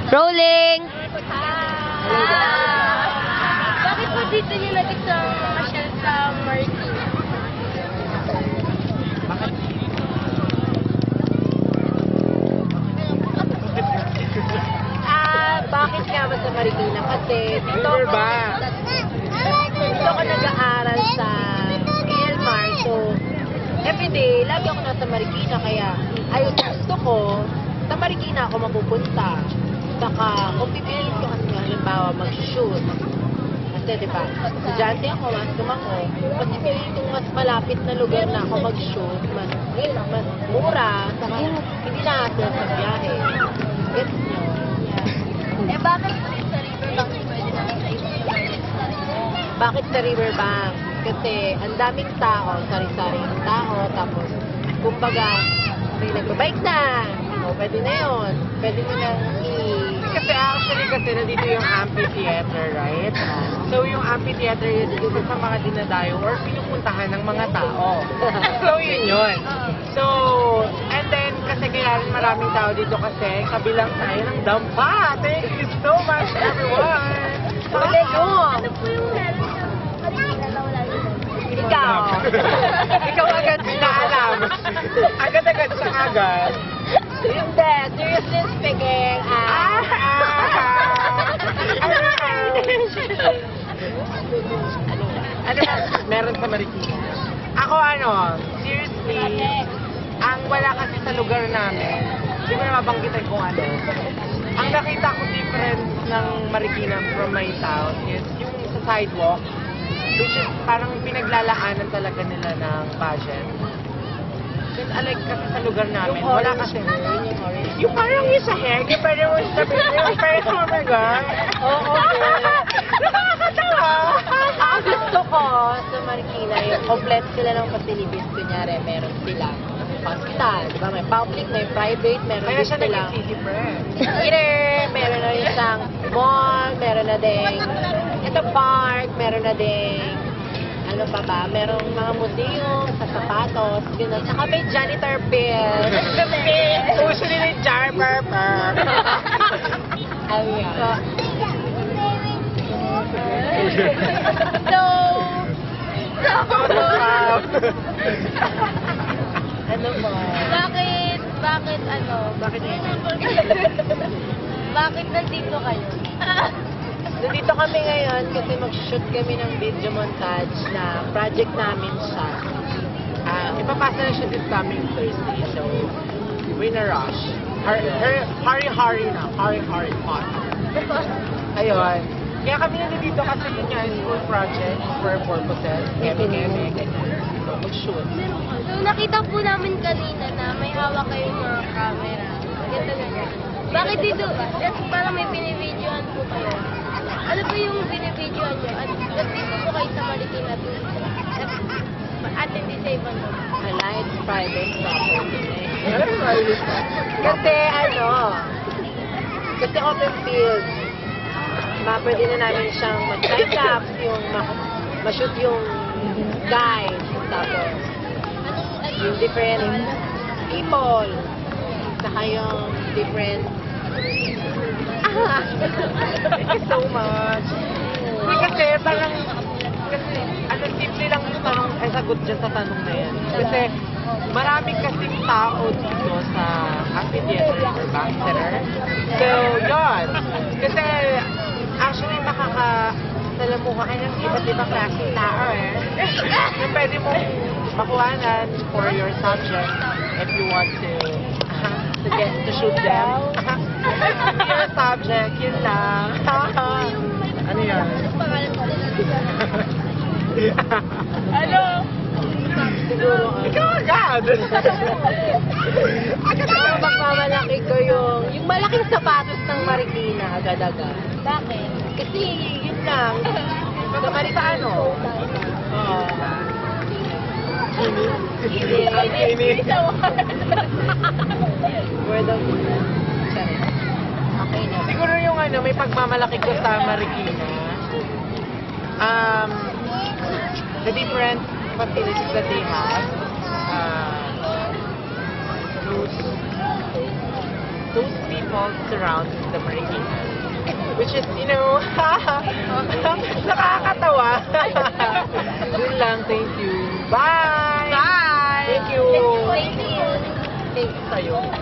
Rolling! Bakit po dito niyo nag-isang makasyal sa Marikina? Bakit nga ba sa Marikina? Kasi dito River ako, ba? dito ako nag-aaral sa PLMAR. So, everyday, lagi ako nasa Marikina. Kaya, ayun, gusto ko, sa Marikina ako mapupunta. Saka, kung pipiliin ko kasi nga, halimbawa, mag-shoot. Kasi, di ba, estudyante ako, masum ako. Mas pipiliin kong mas malapit na lugar na ako mag-shoot. Mas mura. Saka, hindi na hassle sa biyahe. Gets nyo? Eh, bakit po sa Riverbank pwede namin sa isang lugar sa Bakit sa Riverbank? Kasi ang daming tao, sari-saring tao, tapos kumbaga may nagbabike na. O, pwede na yun. Pwede mo nang Kasi actually kasi nandito yung amphitheater, right? So yung amphitheater yun dito sa mga dinadayo or pinupuntahan ng mga tao. So yun. So, and then kasi kaya rin maraming tao dito kasi kabilang tayo ng dampa. Thank you so much everyone! Magaling yun! Ano po yung meron sa Marikina na wala yun? Ikaw! Ikaw agad na alam. Agad-agad sa agad. Hindi, seriously speaking, Ano meron sa Marikina? Ako seriously, ang wala kasi sa lugar namin, hindi ko na mabanggitan kung ano. Ang nakita ko difference ng Marikina from my town is yung sa sidewalk, which is parang pinaglalaanan talaga nila ng budget. Because unlike kasi sa lugar namin, wala kasi. Yung parang yung sa hair, yung parang yung sabihin, yung parang oh my God. Oo, Nakakatawa! Ang gusto ko sa Marikina, yung complete sila ng facilities. Kunyari, meron silang hospital, di ba? May public, may private, meron Kaya din siya silang naging city friend. theater, meron na rin isang mall, meron na ding ito park, meron na ding ano pa ba, merong mga museum sa sapatos, gano'n. Saka may janitor bill. Uso nila yung jar purple. Ayun. So, Ano ba? bakit bakit nandito kayo? Nandito kami ngayon kasi mag-shoot kami ng video montage na project namin siya. Ipapasa na siya this coming Thursday, so we're in a rush. Hurry na. Hurry pa. Ayun. Kaya kami nandito kasi yun nga, school project for purposes. Kemi, ganyan. So, mag-shoot. So, nakita po namin kanina na may hawak kayong mga camera. Ganito ganyan. Bakit dito? That's parang may binibidyoan po kayo. Ano po yung binibidyoan nyo? At dito po kayo sa Marikina to at hindi sa ibang lugar. Aligned private property. Kasi open field. Pwede na namin siyang mag-time lapse, yung ma-shoot yung guys, tapos yung different people, saka yung different Thank you so much. Kasi parang, simple lang yung tanong, sagot dyan sa tanong na yan. Kasi maraming kasing tao dito sa amphitheater or bank center. So, yun. Kasi, actually, makakasalamuha ka ng iba't ibang klaseng tao yung pwede mong makuhanan for your subject if you want to get to shoot them. Your subject, yun lang. Ano yan? Ano? siguro Ikaw agad! Ang magmamalaki ko yung malaking sapatos ng Marikina agad-agad. Bakit? Kasi yun lang. Sa Marikina, Oo. Ini. Word of Sorry. Okay na. Siguro yung may pagmamalaki ko sa Marikina. The different facilities that they have. Those people small surrounds the Marikina. Which is, you know, nakakatawa. Yun lang, thank you. Bye! Bye! Thank you! Thank you. Thanks sa'yo.